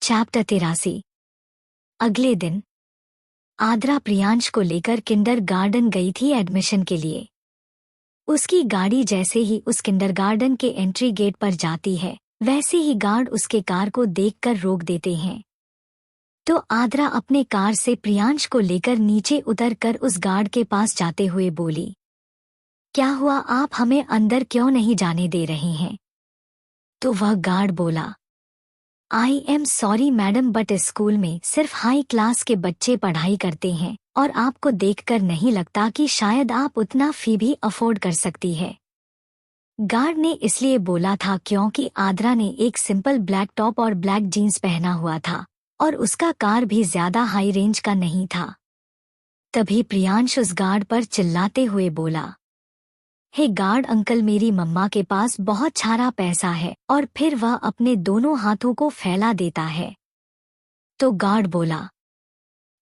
Chapter 83। अगले दिन आद्रा प्रियांश को लेकर किंडरगार्टन गई थी एडमिशन के लिए। उसकी गाड़ी जैसे ही उस किंडरगार्टन के एंट्री गेट पर जाती है, वैसे ही गार्ड उसके कार को देखकर रोक देते हैं। तो आद्रा अपने कार से प्रियांश को लेकर नीचे उतरकर उस गार्ड के पास जाते हुए बोली, क्या हुआ, आप हमें अंदर क्यों नहीं जाने दे रहे हैं? तो वह गार्ड बोला, I am sorry madam, but school में सिर्फ हाई क्लास के बच्चे पढ़ाई करते हैं और आपको देखकर नहीं लगता कि शायद आप उतना फी भी अफोर्ड कर सकती है। गार्ड ने इसलिए बोला था क्योंकि आद्रा ने एक सिंपल ब्लैक टॉप और ब्लैक जीन्स पहना हुआ था और उसका कार भी ज्यादा हाई रेंज का नहीं था। तभी प्रियांश उस गार्ड पर चिल्लाते हुए बोला, हे गार्ड अंकल, मेरी मम्मा के पास बहुत सारा पैसा है, और फिर वह अपने दोनों हाथों को फैला देता है। तो गार्ड बोला,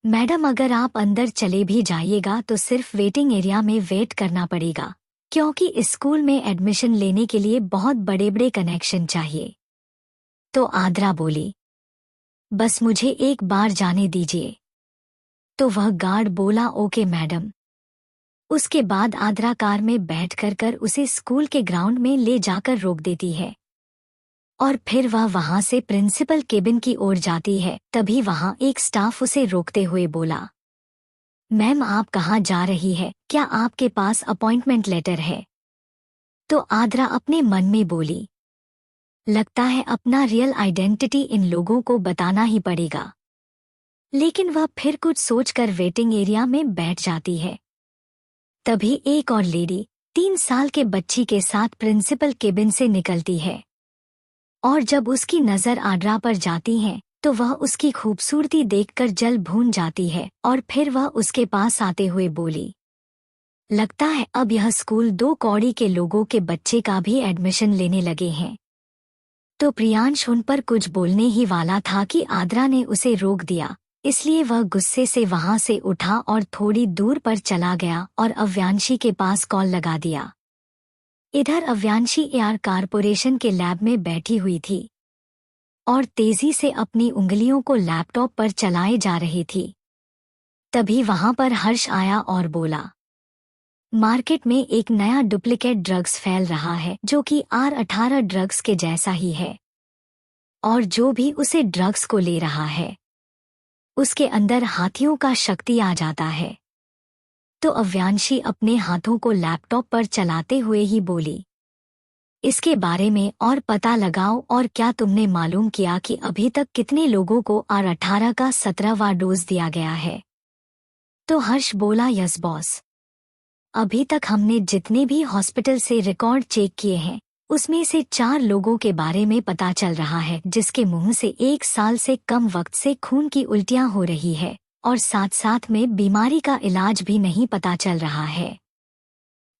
मैडम अगर आप अंदर चले भी जाइएगा तो सिर्फ वेटिंग एरिया में वेट करना पड़ेगा, क्योंकि इस स्कूल में एडमिशन लेने के लिए बहुत बड़े बड़े कनेक्शन चाहिए। तो आद्रा बोली, बस मुझे एक बार जाने दीजिए। तो वह गार्ड बोला, ओके मैडम। उसके बाद आद्रा कार में बैठकर उसे स्कूल के ग्राउंड में ले जाकर रोक देती है और फिर वह वहां से प्रिंसिपल केबिन की ओर जाती है। तभी वहां एक स्टाफ उसे रोकते हुए बोला, मैम आप कहाँ जा रही है, क्या आपके पास अपॉइंटमेंट लेटर है? तो आद्रा अपने मन में बोली, लगता है अपना रियल आइडेंटिटी इन लोगों को बताना ही पड़ेगा। लेकिन वह फिर कुछ सोचकर वेटिंग एरिया में बैठ जाती है। तभी एक और लेडी 3 साल के बच्ची के साथ प्रिंसिपल केबिन से निकलती है और जब उसकी नजर आद्रा पर जाती है तो वह उसकी खूबसूरती देखकर जल भून जाती है और फिर वह उसके पास आते हुए बोली, लगता है अब यह स्कूल 2 कौड़ी के लोगों के बच्चे का भी एडमिशन लेने लगे हैं। तो प्रियांश उन पर कुछ बोलने ही वाला था कि आद्रा ने उसे रोक दिया, इसलिए वह गुस्से से वहां से उठा और थोड़ी दूर पर चला गया और अव्यांशी के पास कॉल लगा दिया। इधर अव्यांशी एआर कारपोरेशन के लैब में बैठी हुई थी और तेजी से अपनी उंगलियों को लैपटॉप पर चलाए जा रही थी। तभी वहां पर हर्ष आया और बोला, मार्केट में एक नया डुप्लीकेट ड्रग्स फैल रहा है जो कि R18 ड्रग्स के जैसा ही है, और जो भी उसे ड्रग्स को ले रहा है उसके अंदर हाथियों का शक्ति आ जाता है। तो अव्यांशी अपने हाथों को लैपटॉप पर चलाते हुए ही बोली, इसके बारे में और पता लगाओ, और क्या तुमने मालूम किया कि अभी तक कितने लोगों को R18 का 17वां डोज दिया गया है? तो हर्ष बोला, यस बॉस, अभी तक हमने जितने भी हॉस्पिटल से रिकॉर्ड चेक किए हैं उसमें से 4 लोगों के बारे में पता चल रहा है जिसके मुंह से 1 साल से कम वक्त से खून की उल्टियां हो रही है और साथ साथ में बीमारी का इलाज भी नहीं पता चल रहा है।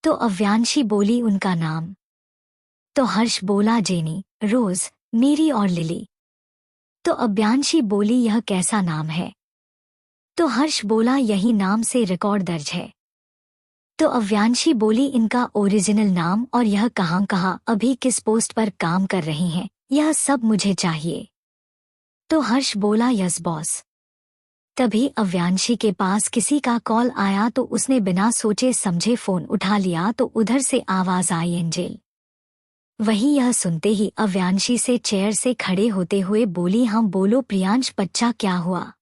तो अव्यांशी बोली, उनका नाम? तो हर्ष बोला, जेनी, रोज, मेरी और लिली। तो अव्यांशी बोली, यह कैसा नाम है? तो हर्ष बोला, यही नाम से रिकॉर्ड दर्ज है। तो अव्यांशी बोली, इनका ओरिजिनल नाम और यह कहाँ अभी किस पोस्ट पर काम कर रही हैं, यह सब मुझे चाहिए। तो हर्ष बोला, यस बॉस। तभी अव्यांशी के पास किसी का कॉल आया तो उसने बिना सोचे समझे फोन उठा लिया। तो उधर से आवाज आई, एंजल। वही यह सुनते ही अव्यांशी से चेयर से खड़े होते हुए बोली, हाँ बोलो प्रियांश, बच्चा क्या हुआ?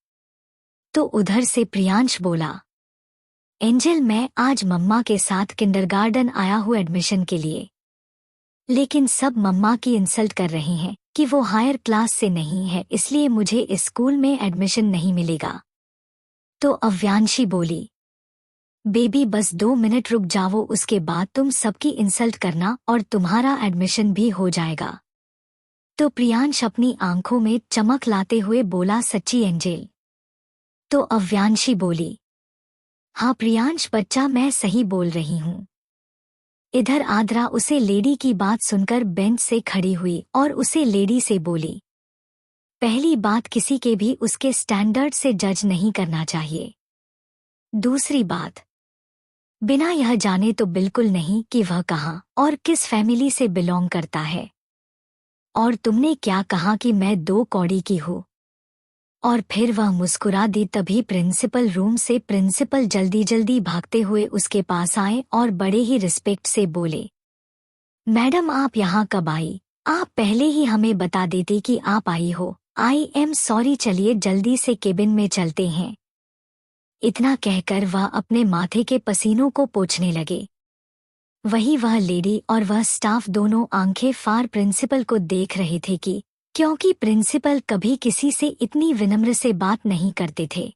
तो उधर से प्रियांश बोला, एंजल मैं आज मम्मा के साथ किंडरगार्टन आया हूँ एडमिशन के लिए, लेकिन सब मम्मा की इंसल्ट कर रही हैं कि वो हायर क्लास से नहीं है, इसलिए मुझे इस स्कूल में एडमिशन नहीं मिलेगा। तो अव्यांशी बोली, बेबी बस 2 मिनट रुक जाओ, उसके बाद तुम सबकी इंसल्ट करना और तुम्हारा एडमिशन भी हो जाएगा। तो प्रियांश अपनी आंखों में चमक लाते हुए बोला, सच्ची एंजल? तो अव्यांशी बोली, हाँ प्रियांश बच्चा, मैं सही बोल रही हूँ। इधर आद्रा उसे लेडी की बात सुनकर बेंच से खड़ी हुई और उसे लेडी से बोली, पहली बात, किसी के भी उसके स्टैंडर्ड से जज नहीं करना चाहिए। दूसरी बात, बिना यह जाने तो बिल्कुल नहीं कि वह कहाँ और किस फैमिली से बिलोंग करता है। और तुमने क्या कहा कि मैं 2 कौड़ी की हूँ? और फिर वह मुस्कुरा दी। तभी प्रिंसिपल रूम से प्रिंसिपल जल्दी जल्दी भागते हुए उसके पास आए और बड़े ही रिस्पेक्ट से बोले, मैडम आप यहाँ कब आई? आप पहले ही हमें बता देते कि आप आई हो। आई एम सॉरी, चलिए जल्दी से केबिन में चलते हैं। इतना कहकर वह अपने माथे के पसीनों को पोंछने लगे। वही वह लेडी और वह स्टाफ दोनों आंखें फाड़ प्रिंसिपल को देख रहे थे कि क्योंकि प्रिंसिपल कभी किसी से इतनी विनम्र से बात नहीं करते थे।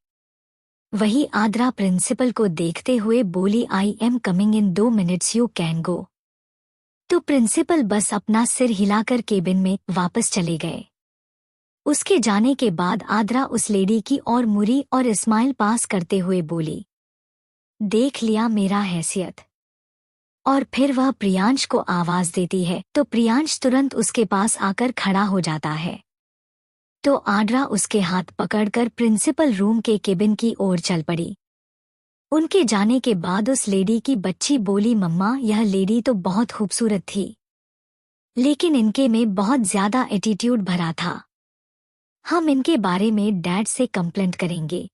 वही आद्रा प्रिंसिपल को देखते हुए बोली, I am coming in 2 minutes, you can go. तो प्रिंसिपल बस अपना सिर हिलाकर केबिन में वापस चले गए। उसके जाने के बाद आद्रा उस लेडी की ओर मुड़ी और स्माइल पास करते हुए बोली, देख लिया मेरा हैसियत। और फिर वह प्रियांश को आवाज देती है तो प्रियांश तुरंत उसके पास आकर खड़ा हो जाता है। तो आद्रा उसके हाथ पकड़कर प्रिंसिपल रूम के केबिन की ओर चल पड़ी। उनके जाने के बाद उस लेडी की बच्ची बोली, मम्मा यह लेडी तो बहुत खूबसूरत थी, लेकिन इनके में बहुत ज्यादा एटीट्यूड भरा था। हम इनके बारे में डैड से कंप्लेंट करेंगे।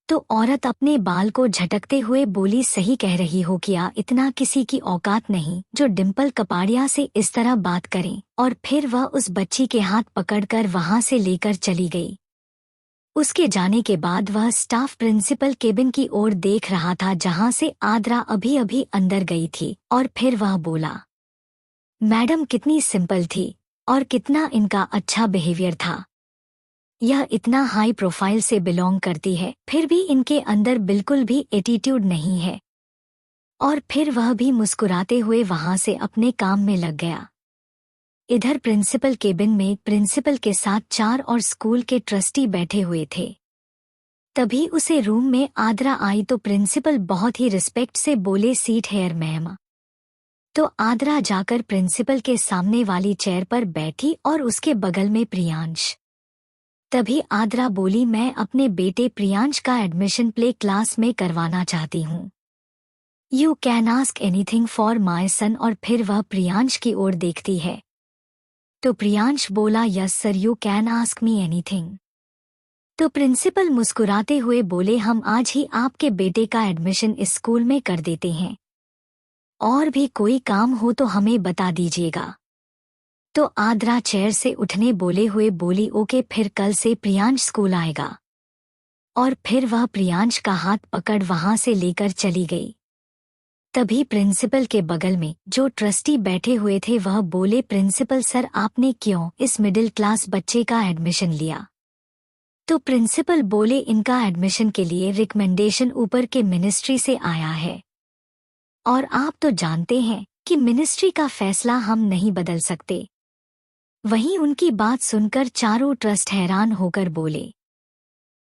तो औरत अपने बाल को झटकते हुए बोली, सही कह रही हो, क्या इतना किसी की औकात नहीं जो डिम्पल कपाड़िया से इस तरह बात करें। और फिर वह उस बच्ची के हाथ पकड़कर वहां से लेकर चली गई। उसके जाने के बाद वह स्टाफ प्रिंसिपल केबिन की ओर देख रहा था जहां से आद्रा अभी अभी अंदर गई थी। और फिर वह बोला, मैडम कितनी सिंपल थी और कितना इनका अच्छा बिहेवियर था। यह इतना हाई प्रोफाइल से बिलोंग करती है, फिर भी इनके अंदर बिल्कुल भी एटीट्यूड नहीं है। और फिर वह भी मुस्कुराते हुए वहां से अपने काम में लग गया। इधर प्रिंसिपल केबिन में प्रिंसिपल के साथ 4 और स्कूल के ट्रस्टी बैठे हुए थे। तभी उसे रूम में आद्रा आई तो प्रिंसिपल बहुत ही रिस्पेक्ट से बोले, सीट हेयर मैम। तो आद्रा जाकर प्रिंसिपल के सामने वाली चेयर पर बैठी और उसके बगल में प्रियांश। तभी आद्रा बोली, मैं अपने बेटे प्रियांश का एडमिशन प्ले क्लास में करवाना चाहती हूँ। You can ask anything for my son. और फिर वह प्रियांश की ओर देखती है तो प्रियांश बोला, yes sir, you can ask me anything. तो प्रिंसिपल मुस्कुराते हुए बोले, हम आज ही आपके बेटे का एडमिशन इस स्कूल में कर देते हैं। और भी कोई काम हो तो हमें बता दीजिएगा। तो आद्रा चेयर से उठने बोले हुए बोली, ओके, फिर कल से प्रियांश स्कूल आएगा। और फिर वह प्रियांश का हाथ पकड़ वहां से लेकर चली गई। तभी प्रिंसिपल के बगल में जो ट्रस्टी बैठे हुए थे वह बोले, प्रिंसिपल सर, आपने क्यों इस मिडिल क्लास बच्चे का एडमिशन लिया? तो प्रिंसिपल बोले, इनका एडमिशन के लिए रिकमेंडेशन ऊपर के मिनिस्ट्री से आया है और आप तो जानते हैं कि मिनिस्ट्री का फैसला हम नहीं बदल सकते। वहीं उनकी बात सुनकर चारों ट्रस्ट हैरान होकर बोले,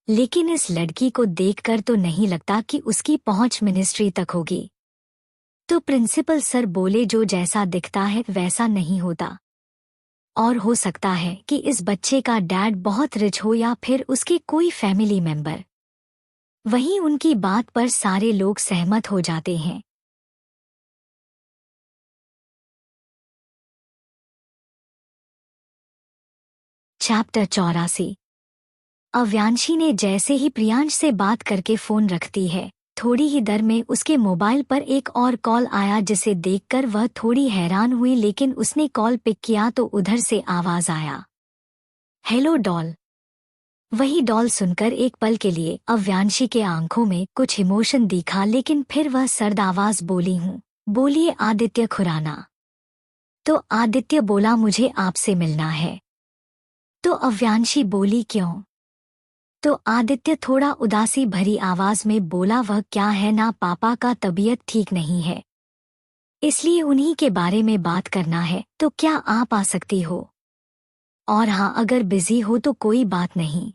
लेकिन इस लड़की को देखकर तो नहीं लगता कि उसकी पहुंच मिनिस्ट्री तक होगी। तो प्रिंसिपल सर बोले, जो जैसा दिखता है वैसा नहीं होता, और हो सकता है कि इस बच्चे का डैड बहुत रिच हो या फिर उसके कोई फैमिली मेंबर। वहीं उनकी बात पर सारे लोग सहमत हो जाते हैं। चैप्टर 84। अव्यांशी ने जैसे ही प्रियांश से बात करके फोन रखती है, थोड़ी ही देर में उसके मोबाइल पर एक और कॉल आया जिसे देखकर वह थोड़ी हैरान हुई, लेकिन उसने कॉल पिक किया तो उधर से आवाज आया, हेलो डॉल। वही डॉल सुनकर एक पल के लिए अव्यांशी के आंखों में कुछ इमोशन दिखा, लेकिन फिर वह सर्द आवाज बोली, हूँ, बोलिए आदित्य खुराना। तो आदित्य बोला, मुझे आपसे मिलना है। तो अव्यांशी बोली, क्यों? तो आदित्य थोड़ा उदासी भरी आवाज में बोला, वह क्या है ना, पापा का तबीयत ठीक नहीं है, इसलिए उन्हीं के बारे में बात करना है। तो क्या आप आ सकती हो? और हाँ, अगर बिजी हो तो कोई बात नहीं।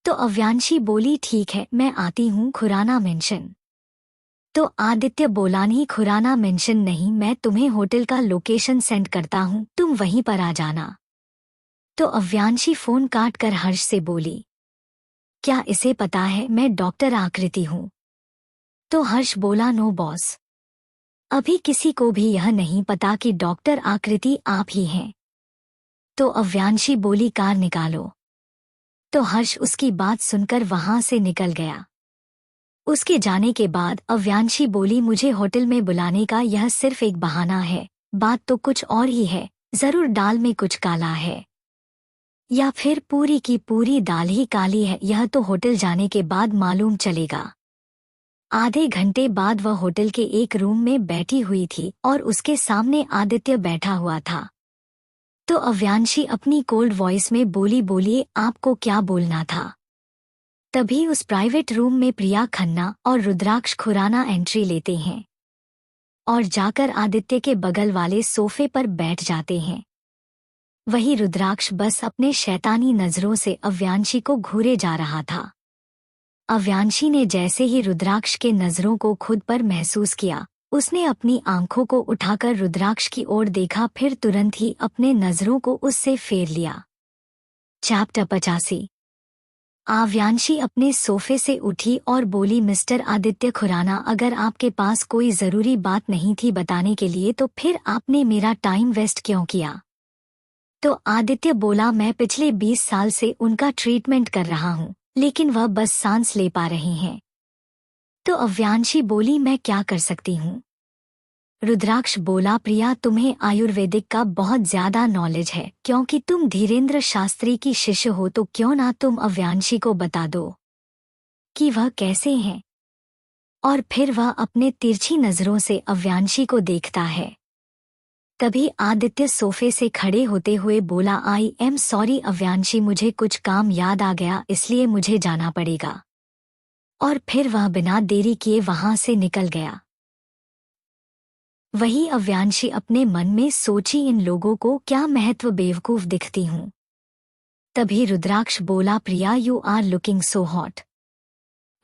तो अव्यांशी बोली, ठीक है, मैं आती हूँ, खुराना मेंशन। तो आदित्य बोला, नहीं खुराना मेंशन नहीं, मैं तुम्हें होटल का लोकेशन सेंड करता हूँ, तुम वहीं पर आ जाना। तो अव्यांशी फोन काट कर हर्ष से बोली, क्या इसे पता है मैं डॉक्टर आकृति हूँ? तो हर्ष बोला, नो बॉस, अभी किसी को भी यह नहीं पता कि डॉक्टर आकृति आप ही हैं। तो अव्यांशी बोली, कार निकालो। तो हर्ष उसकी बात सुनकर वहां से निकल गया। उसके जाने के बाद अव्यांशी बोली, मुझे होटल में बुलाने का यह सिर्फ एक बहाना है, बात तो कुछ और ही है। जरूर दाल में कुछ काला है, या फिर पूरी की पूरी दाल ही काली है, यह तो होटल जाने के बाद मालूम चलेगा। आधे घंटे बाद वह होटल के एक रूम में बैठी हुई थी और उसके सामने आदित्य बैठा हुआ था। तो अव्यांशी अपनी कोल्ड वॉइस में बोली, बोलिए आपको क्या बोलना था। तभी उस प्राइवेट रूम में प्रिया खन्ना और रुद्राक्ष खुराना एंट्री लेते हैं और जाकर आदित्य के बगल वाले सोफे पर बैठ जाते हैं। वही रुद्राक्ष बस अपने शैतानी नजरों से अव्यांशी को घूरे जा रहा था। अव्यांशी ने जैसे ही रुद्राक्ष के नजरों को खुद पर महसूस किया, उसने अपनी आंखों को उठाकर रुद्राक्ष की ओर देखा, फिर तुरंत ही अपने नजरों को उससे फेर लिया। चैप्टर 85। अव्यांशी अपने सोफे से उठी और बोली, मिस्टर आदित्य खुराना, अगर आपके पास कोई जरूरी बात नहीं थी बताने के लिए तो फिर आपने मेरा टाइम वेस्ट क्यों किया। तो आदित्य बोला, मैं पिछले 20 साल से उनका ट्रीटमेंट कर रहा हूँ, लेकिन वह बस सांस ले पा रही हैं। तो अव्यांशी बोली, मैं क्या कर सकती हूँ। रुद्राक्ष बोला, प्रिया तुम्हें आयुर्वेदिक का बहुत ज्यादा नॉलेज है, क्योंकि तुम धीरेन्द्र शास्त्री की शिष्य हो, तो क्यों ना तुम अव्यांशी को बता दो कि वह कैसे हैं। और फिर वह अपने तिरछी नजरों से अव्यांशी को देखता है। तभी आदित्य सोफे से खड़े होते हुए बोला, आई एम सॉरी अव्यांशी, मुझे कुछ काम याद आ गया, इसलिए मुझे जाना पड़ेगा। और फिर वह बिना देरी किए वहां से निकल गया। वही अव्यांशी अपने मन में सोची, इन लोगों को क्या महत्व, बेवकूफ दिखती हूँ। तभी रुद्राक्ष बोला, Priya you are looking so hot.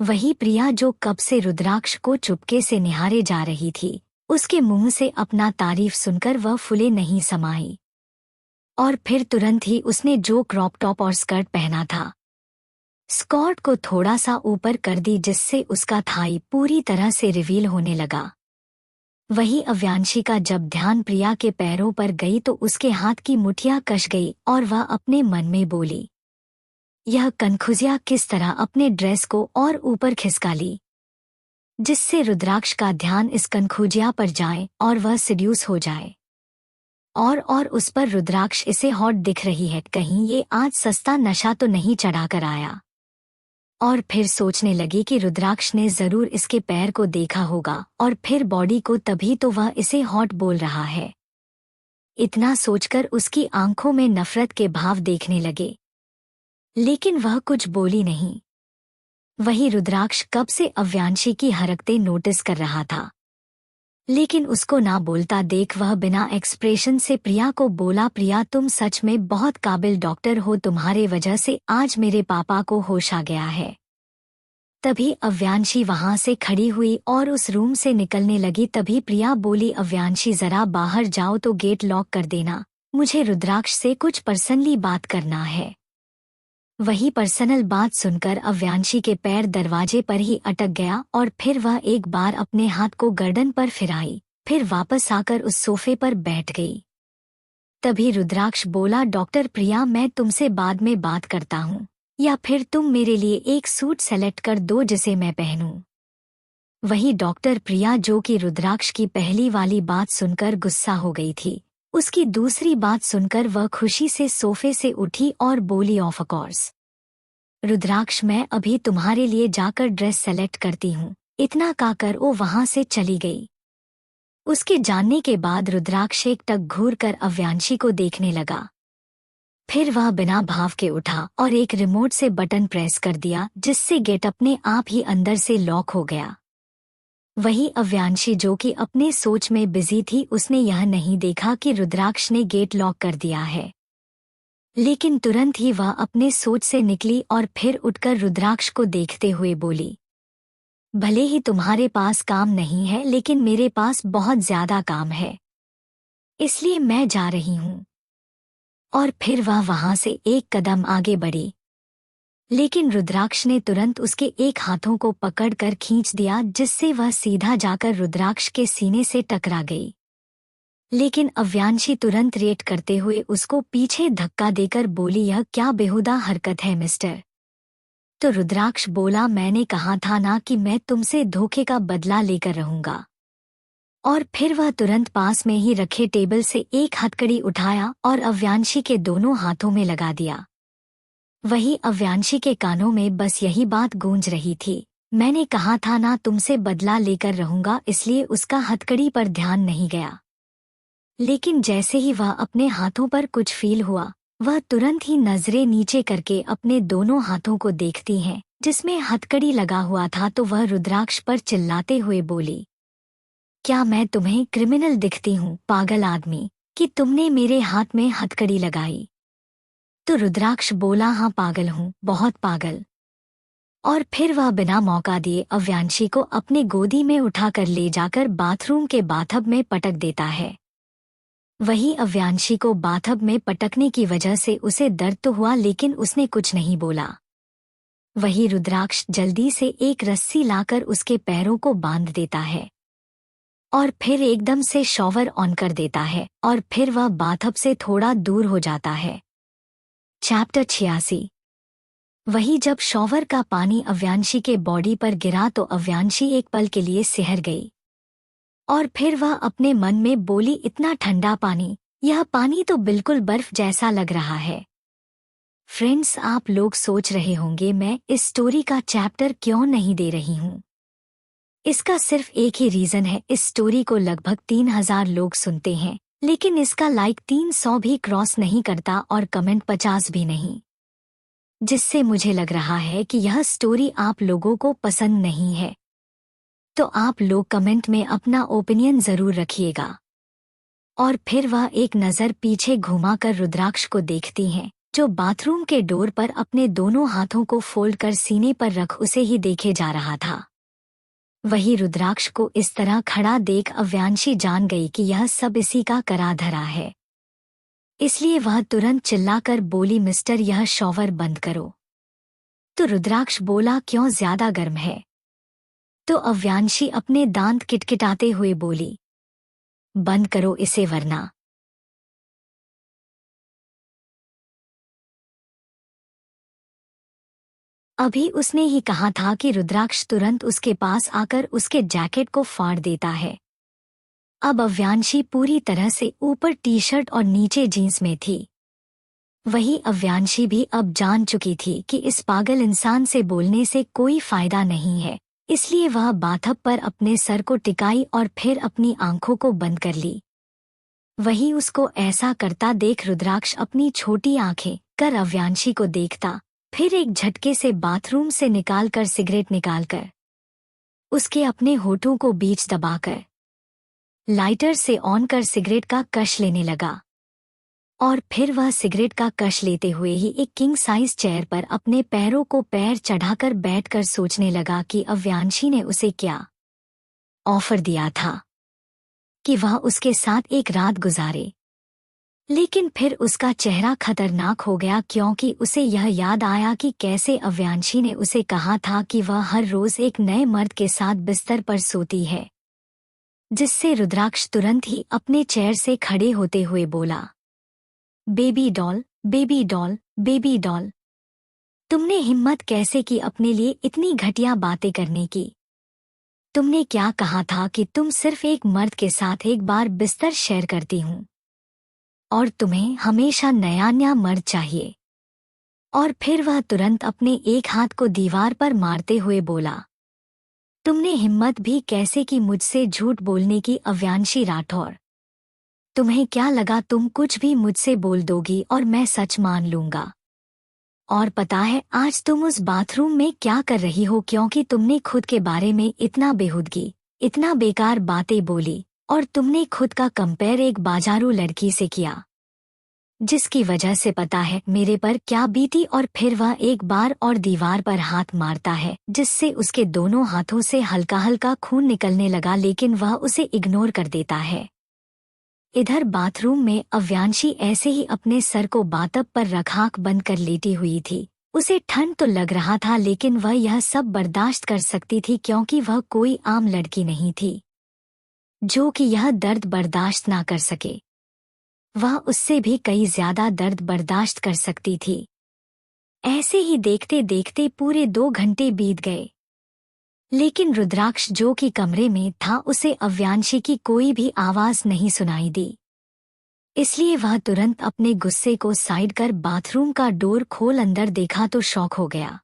वही प्रिया जो कब से रुद्राक्ष को चुपके से निहारे जा रही थी, उसके मुंह से अपना तारीफ सुनकर वह फुले नहीं समाई। और फिर तुरंत ही उसने जो क्रॉप टॉप और स्कर्ट पहना था, स्कर्ट को थोड़ा सा ऊपर कर दी, जिससे उसका थाई पूरी तरह से रिवील होने लगा। वही अव्यांशी का जब ध्यान प्रिया के पैरों पर गई तो उसके हाथ की मुठियां कस गई और वह अपने मन में बोली, यह कनखुजिया किस तरह अपने ड्रेस को और ऊपर खिसका ली, जिससे रुद्राक्ष का ध्यान इस कनखुजिया पर जाए और वह सिड्यूस हो जाए। और उस पर रुद्राक्ष इसे हॉट दिख रही है, कहीं ये आज सस्ता नशा तो नहीं चढ़ा कर आया। और फिर सोचने लगी कि रुद्राक्ष ने जरूर इसके पैर को देखा होगा और फिर बॉडी को, तभी तो वह इसे हॉट बोल रहा है। इतना सोचकर उसकी आंखों में नफरत के भाव देखने लगे, लेकिन वह कुछ बोली नहीं। वही रुद्राक्ष कब से अव्यांशी की हरकतें नोटिस कर रहा था, लेकिन उसको ना बोलता देख वह बिना एक्सप्रेशन से प्रिया को बोला, प्रिया तुम सच में बहुत काबिल डॉक्टर हो, तुम्हारे वजह से आज मेरे पापा को होश आ गया है। तभी अव्यांशी वहां से खड़ी हुई और उस रूम से निकलने लगी। तभी प्रिया बोली, अव्यांशी जरा बाहर जाओ तो गेट लॉक कर देना, मुझे रुद्राक्ष से कुछ पर्सनली बात करना है। वही पर्सनल बात सुनकर अव्यांशी के पैर दरवाजे पर ही अटक गया और फिर वह एक बार अपने हाथ को गर्दन पर फिराई, फिर वापस आकर उस सोफे पर बैठ गई। तभी रुद्राक्ष बोला, डॉक्टर प्रिया मैं तुमसे बाद में बात करता हूँ, या फिर तुम मेरे लिए एक सूट सेलेक्ट कर दो जिसे मैं पहनूं। वही डॉक्टर प्रिया जो कि रुद्राक्ष की पहली वाली बात सुनकर गुस्सा हो गई थी, उसकी दूसरी बात सुनकर वह खुशी से सोफे से उठी और बोली, ऑफ कोर्स रुद्राक्ष, मैं अभी तुम्हारे लिए जाकर ड्रेस सेलेक्ट करती हूँ। इतना कहकर वो वहां से चली गई। उसके जानने के बाद रुद्राक्ष एक टक घूर कर अव्यांशी को देखने लगा। फिर वह बिना भाव के उठा और एक रिमोट से बटन प्रेस कर दिया, जिससे गेट अपने आप ही अंदर से लॉक हो गया। वही अव्यांशी जो कि अपने सोच में बिजी थी, उसने यह नहीं देखा कि रुद्राक्ष ने गेट लॉक कर दिया है, लेकिन तुरंत ही वह अपने सोच से निकली और फिर उठकर रुद्राक्ष को देखते हुए बोली, भले ही तुम्हारे पास काम नहीं है, लेकिन मेरे पास बहुत ज्यादा काम है, इसलिए मैं जा रही हूँ। और फिर वह वहां से एक कदम आगे बढ़ी, लेकिन रुद्राक्ष ने तुरंत उसके एक हाथों को पकड़कर खींच दिया, जिससे वह सीधा जाकर रुद्राक्ष के सीने से टकरा गई। लेकिन अव्यांशी तुरंत रिएक्ट करते हुए उसको पीछे धक्का देकर बोली, यह क्या बेहुदा हरकत है मिस्टर। तो रुद्राक्ष बोला, मैंने कहा था ना कि मैं तुमसे धोखे का बदला लेकर रहूंगा। और फिर वह तुरंत पास में ही रखे टेबल से एक हथकड़ी उठाया और अव्यांशी के दोनों हाथों में लगा दिया। वही अव्यांशी के कानों में बस यही बात गूंज रही थी, मैंने कहा था ना तुमसे बदला लेकर रहूंगा। इसलिए उसका हथकड़ी पर ध्यान नहीं गया। लेकिन जैसे ही वह अपने हाथों पर कुछ फील हुआ, वह तुरंत ही नजरें नीचे करके अपने दोनों हाथों को देखती हैं जिसमें हथकड़ी लगा हुआ था। तो वह रुद्राक्ष पर चिल्लाते हुए बोली, क्या मैं तुम्हें क्रिमिनल दिखती हूँ पागल आदमी, कि तुमने मेरे हाथ में हथकड़ी लगाई। तो रुद्राक्ष बोला, हाँ पागल हूँ, बहुत पागल। और फिर वह बिना मौका दिए अव्यांशी को अपने गोदी में उठाकर ले जाकर बाथरूम के बाथटब में पटक देता है। वही अव्यांशी को बाथटब में पटकने की वजह से उसे दर्द तो हुआ, लेकिन उसने कुछ नहीं बोला। वही रुद्राक्ष जल्दी से एक रस्सी लाकर उसके पैरों को बांध देता है और फिर एकदम से शॉवर ऑन कर देता है और फिर वह बाथटब से थोड़ा दूर हो जाता है। चैप्टर 86। वही जब शॉवर का पानी अव्यांशी के बॉडी पर गिरा तो अव्यांशी एक पल के लिए सिहर गई और फिर वह अपने मन में बोली, इतना ठंडा पानी, यह पानी तो बिल्कुल बर्फ जैसा लग रहा है। फ्रेंड्स, आप लोग सोच रहे होंगे मैं इस स्टोरी का चैप्टर क्यों नहीं दे रही हूँ। इसका सिर्फ एक ही रीजन है, इस स्टोरी को लगभग 3000 लोग सुनते हैं, लेकिन इसका लाइक 300 भी क्रॉस नहीं करता और कमेंट 50 भी नहीं, जिससे मुझे लग रहा है कि यह स्टोरी आप लोगों को पसंद नहीं है। तो आप लोग कमेंट में अपना ओपिनियन जरूर रखिएगा। और फिर वह एक नज़र पीछे घुमाकर रुद्राक्ष को देखती हैं, जो बाथरूम के डोर पर अपने दोनों हाथों को फोल्ड कर सीने पर रख उसे ही देखे जा रहा था। वही रुद्राक्ष को इस तरह खड़ा देख अव्यांशी जान गई कि यह सब इसी का करा धरा है। इसलिए वह तुरंत चिल्लाकर बोली, मिस्टर यह शॉवर बंद करो। तो रुद्राक्ष बोला, क्यों, ज्यादा गर्म है। तो अव्यांशी अपने दांत किटकिटाते हुए बोली, बंद करो इसे वरना। अभी उसने ही कहा था कि रुद्राक्ष तुरंत उसके पास आकर उसके जैकेट को फाड़ देता है। अब अव्यांशी पूरी तरह से ऊपर टी शर्ट और नीचे जीन्स में थी। वही अव्यांशी भी अब जान चुकी थी कि इस पागल इंसान से बोलने से कोई फायदा नहीं है, इसलिए वह बाथटब पर अपने सर को टिकाई और फिर अपनी आंखों को बंद कर ली। वही उसको ऐसा करता देख रुद्राक्ष अपनी छोटी आंखें कर अव्यांशी को देखता, फिर एक झटके से बाथरूम से निकालकर सिगरेट निकालकर उसके अपने होठों को बीच दबाकर लाइटर से ऑन कर सिगरेट का कश लेने लगा। और फिर वह सिगरेट का कश लेते हुए ही एक किंग साइज चेयर पर अपने पैरों को पैर चढ़ाकर बैठकर सोचने लगा कि अव्यांशी ने उसे क्या ऑफर दिया था कि वह उसके साथ एक रात गुजारे। लेकिन फिर उसका चेहरा खतरनाक हो गया, क्योंकि उसे यह याद आया कि कैसे अव्यांशी ने उसे कहा था कि वह हर रोज एक नए मर्द के साथ बिस्तर पर सोती है। जिससे रुद्राक्ष तुरंत ही अपने चेयर से खड़े होते हुए बोला, baby doll, baby doll, baby doll, तुमने हिम्मत कैसे की अपने लिए इतनी घटिया बातें करने की। तुमने क्या कहा था कि तुम सिर्फ एक मर्द के साथ एक बार बिस्तर शेयर करती हूँ और तुम्हें हमेशा नया नया मर्द चाहिए। और फिर वह तुरंत अपने एक हाथ को दीवार पर मारते हुए बोला, तुमने हिम्मत भी कैसे की मुझसे झूठ बोलने की अव्यांशी राठौर। तुम्हें क्या लगा तुम कुछ भी मुझसे बोल दोगी और मैं सच मान लूंगा। और पता है आज तुम उस बाथरूम में क्या कर रही हो, क्योंकि तुमने खुद के बारे में इतना बेहुदगी, इतना बेकार बातें बोली और तुमने खुद का कंपेयर एक बाजारू लड़की से किया, जिसकी वजह से पता है मेरे पर क्या बीती। और फिर वह एक बार और दीवार पर हाथ मारता है, जिससे उसके दोनों हाथों से हल्का हल्का खून निकलने लगा, लेकिन वह उसे इग्नोर कर देता है। इधर बाथरूम में अव्यांशी ऐसे ही अपने सर को बाथटब पर रख आंख बंद कर लेटी हुई थी। उसे ठंड तो लग रहा था, लेकिन वह यह सब बर्दाश्त कर सकती थी, क्योंकि वह कोई आम लड़की नहीं थी। जो कि यह दर्द बर्दाश्त ना कर सके। वह उससे भी कई ज्यादा दर्द बर्दाश्त कर सकती थी। ऐसे ही देखते देखते पूरे 2 घंटे बीत गए, लेकिन रुद्राक्ष जो कि कमरे में था उसे अव्यांशी की कोई भी आवाज नहीं सुनाई दी। इसलिए वह तुरंत अपने गुस्से को साइड कर बाथरूम का डोर खोल अंदर देखा तो शॉक हो गया,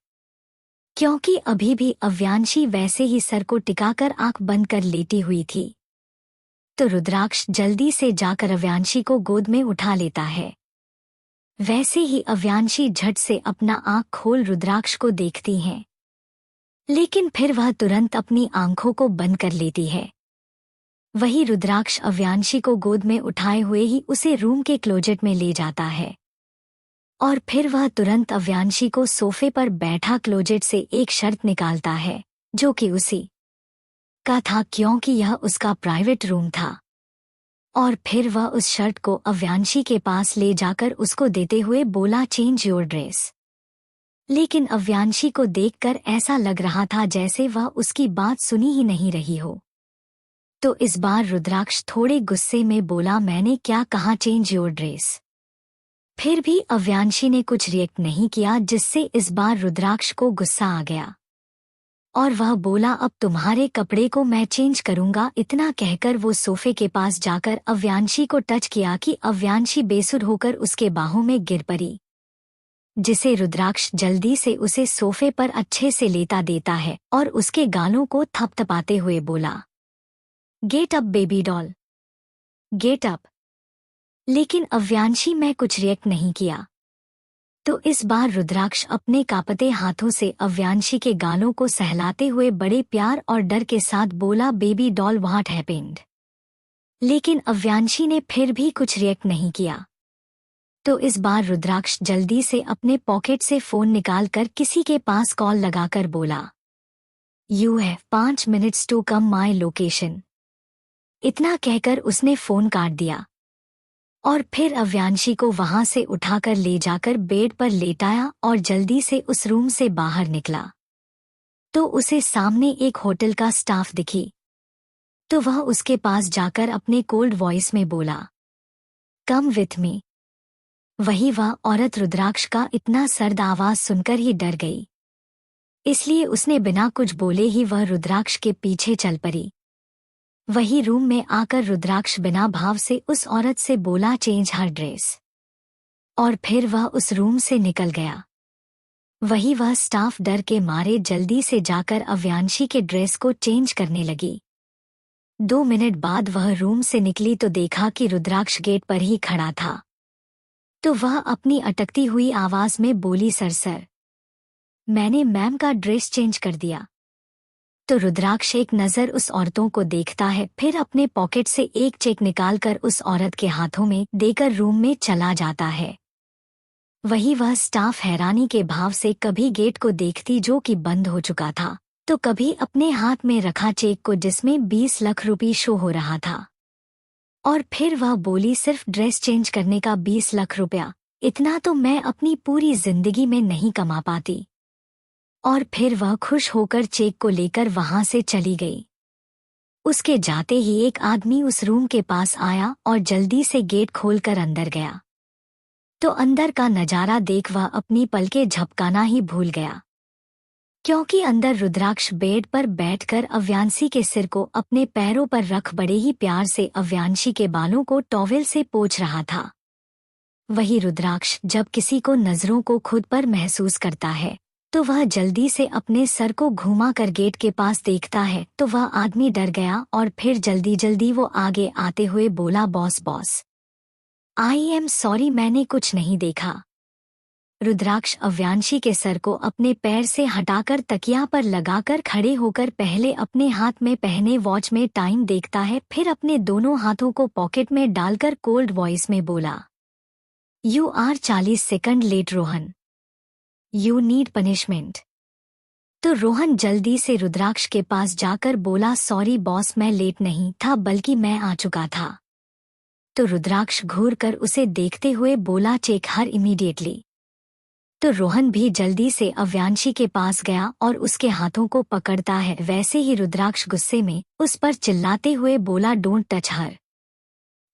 क्योंकि अभी भी अव्यांशी वैसे ही सर को टिकाकर आंख बंद कर लेटी हुई थी। तो रुद्राक्ष जल्दी से जाकर अव्यांशी को गोद में उठा लेता है। वैसे ही अव्यांशी झट से अपना आंख खोल रुद्राक्ष को देखती है, लेकिन फिर वह तुरंत अपनी आंखों को बंद कर लेती है। वही रुद्राक्ष अव्यांशी को गोद में उठाए हुए ही उसे रूम के क्लोजेट में ले जाता है, और फिर वह तुरंत अव्यांशी को सोफे पर बैठा क्लोजेट से एक शर्ट निकालता है, जो कि उसी का था क्योंकि यह उसका प्राइवेट रूम था। और फिर वह उस शर्ट को अव्यांशी के पास ले जाकर उसको देते हुए बोला, चेंज योर ड्रेस। लेकिन अव्यांशी को देखकर ऐसा लग रहा था जैसे वह उसकी बात सुनी ही नहीं रही हो। तो इस बार रुद्राक्ष थोड़े गुस्से में बोला, मैंने क्या कहा, चेंज योर ड्रेस। फिर भी अव्यांशी ने कुछ रिएक्ट नहीं किया, जिससे इस बार रुद्राक्ष को गुस्सा आ गया और वह बोला, अब तुम्हारे कपड़े को मैं चेंज करूंगा। इतना कहकर वो सोफे के पास जाकर अव्यांशी को टच किया कि अव्यांशी बेसुध होकर उसके बाहों में गिर पड़ी, जिसे रुद्राक्ष जल्दी से उसे सोफे पर अच्छे से लेटा देता है और उसके गालों को थपथपाते हुए बोला, get up baby doll, get up. लेकिन अव्यांशी में कुछ रिएक्ट नहीं किया। तो इस बार रुद्राक्ष अपने कांपते हाथों से अव्यांशी के गालों को सहलाते हुए बड़े प्यार और डर के साथ बोला, बेबी डॉल व्हाट हैपेंड। लेकिन अव्यांशी ने फिर भी कुछ रिएक्ट नहीं किया। तो इस बार रुद्राक्ष जल्दी से अपने पॉकेट से फोन निकालकर किसी के पास कॉल लगाकर बोला, you have 5 minutes to come my location. इतना कहकर उसने फोन काट दिया और फिर अव्यांशी को वहां से उठाकर ले जाकर बेड पर लेटाया और जल्दी से उस रूम से बाहर निकला। तो उसे सामने एक होटल का स्टाफ दिखी, तो वह उसके पास जाकर अपने कोल्ड वॉइस में बोला, कम विथ मी। वही वह औरत रुद्राक्ष का इतना सर्द आवाज सुनकर ही डर गई, इसलिए उसने बिना कुछ बोले ही वह रुद्राक्ष के पीछे चल पड़ी। वही रूम में आकर रुद्राक्ष बिना भाव से उस औरत से बोला, चेंज हर ड्रेस, और फिर वह उस रूम से निकल गया। वही वह स्टाफ डर के मारे जल्दी से जाकर अव्यांशी के ड्रेस को चेंज करने लगी। 2 मिनट बाद वह रूम से निकली तो देखा कि रुद्राक्ष गेट पर ही खड़ा था। तो वह अपनी अटकती हुई आवाज में बोली, सर मैंने मैम का ड्रेस चेंज कर दिया। तो रुद्राक्ष एक नज़र उस औरतों को देखता है, फिर अपने पॉकेट से एक चेक निकालकर उस औरत के हाथों में देकर रूम में चला जाता है। वही वह स्टाफ हैरानी के भाव से कभी गेट को देखती जो कि बंद हो चुका था, तो कभी अपने हाथ में रखा चेक को जिसमें 20 लाख रुपये शो हो रहा था। और फिर वह बोली, सिर्फ ड्रेस चेंज करने का 20 लाख रुपया, इतना तो मैं अपनी पूरी जिंदगी में नहीं कमा पाती। और फिर वह खुश होकर चेक को लेकर वहां से चली गई। उसके जाते ही एक आदमी उस रूम के पास आया और जल्दी से गेट खोलकर अंदर गया। तो अंदर का नजारा देख वह अपनी पलकें झपकाना ही भूल गया, क्योंकि अंदर रुद्राक्ष बेड पर बैठकर अव्यांशी के सिर को अपने पैरों पर रख बड़े ही प्यार से अव्यांशी के बालों को टॉवेल से पोंछ रहा था। वही रुद्राक्ष जब किसी को नजरों को खुद पर महसूस करता है तो वह जल्दी से अपने सर को घुमा कर गेट के पास देखता है। तो वह आदमी डर गया और फिर जल्दी जल्दी वो आगे आते हुए बोला, बॉस आई एम सॉरी, मैंने कुछ नहीं देखा। रुद्राक्ष अव्यांशी के सर को अपने पैर से हटाकर तकिया पर लगाकर खड़े होकर पहले अपने हाथ में पहने वॉच में टाइम देखता है, फिर अपने दोनों हाथों को पॉकेट में डालकर कोल्ड वॉइस में बोला, you are 40 second late Rohan, you need punishment. तो रोहन जल्दी से रुद्राक्ष के पास जाकर बोला, सॉरी बॉस, मैं लेट नहीं था बल्कि मैं आ चुका था। तो रुद्राक्ष घूर कर उसे देखते हुए बोला, चेक हर इमीडिएटली। तो रोहन भी जल्दी से अव्यांशी के पास गया और उसके हाथों को पकड़ता है। वैसे ही रुद्राक्ष गुस्से में उस पर चिल्लाते हुए बोला, डोंट टच हर।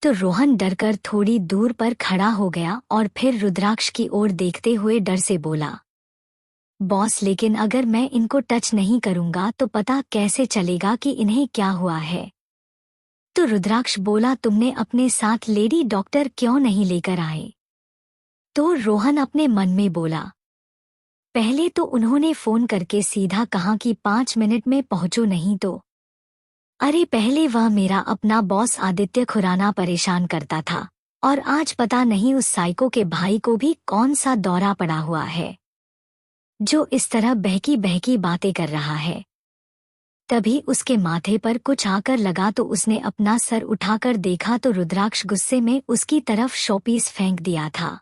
तो रोहन डरकर थोड़ी दूर पर खड़ा हो गया और फिर रुद्राक्ष की ओर देखते हुए डर से बोला, बॉस, लेकिन अगर मैं इनको टच नहीं करूंगा तो पता कैसे चलेगा कि इन्हें क्या हुआ है? तो रुद्राक्ष बोला, तुमने अपने साथ लेडी डॉक्टर क्यों नहीं लेकर आए? तो रोहन अपने मन में बोला, पहले तो उन्होंने फोन करके सीधा कहा कि 5 मिनट में पहुंचो, नहीं तो अरे पहले वह मेरा अपना बॉस आदित्य खुराना परेशान करता था और आज पता नहीं उस साइको के भाई को भी कौन सा दौरा पड़ा हुआ है जो इस तरह बहकी बहकी बातें कर रहा है। तभी उसके माथे पर कुछ आकर लगा तो उसने अपना सर उठाकर देखा तो रुद्राक्ष गुस्से में उसकी तरफ शोपीस फेंक दिया था।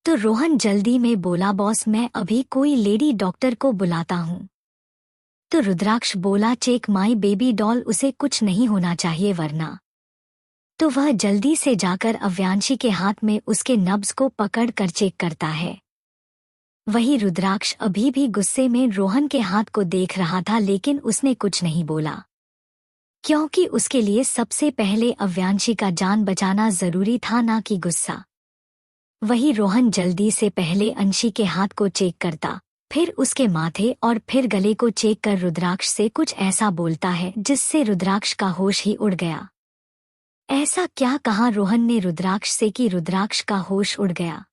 तो रोहन जल्दी में बोला, बॉस, मैं अभी कोई लेडी डॉक्टर को बुलाता हूँ। तो रुद्राक्ष बोला, चेक माई बेबी डॉल, उसे कुछ नहीं होना चाहिए वरना। तो वह जल्दी से जाकर अव्यांशी के हाथ में उसके नब्ज को पकड़ कर चेक करता है। वही रुद्राक्ष अभी भी गुस्से में रोहन के हाथ को देख रहा था, लेकिन उसने कुछ नहीं बोला क्योंकि उसके लिए सबसे पहले अव्यांशी का जान बचाना जरूरी था, ना कि गुस्सा। वही रोहन जल्दी से पहले अंशी के हाथ को चेक करता, फिर उसके माथे और फिर गले को चेक कर रुद्राक्ष से कुछ ऐसा बोलता है जिससे रुद्राक्ष का होश ही उड़ गया। ऐसा क्या कहा रोहन ने रुद्राक्ष से कि रुद्राक्ष का होश उड़ गया?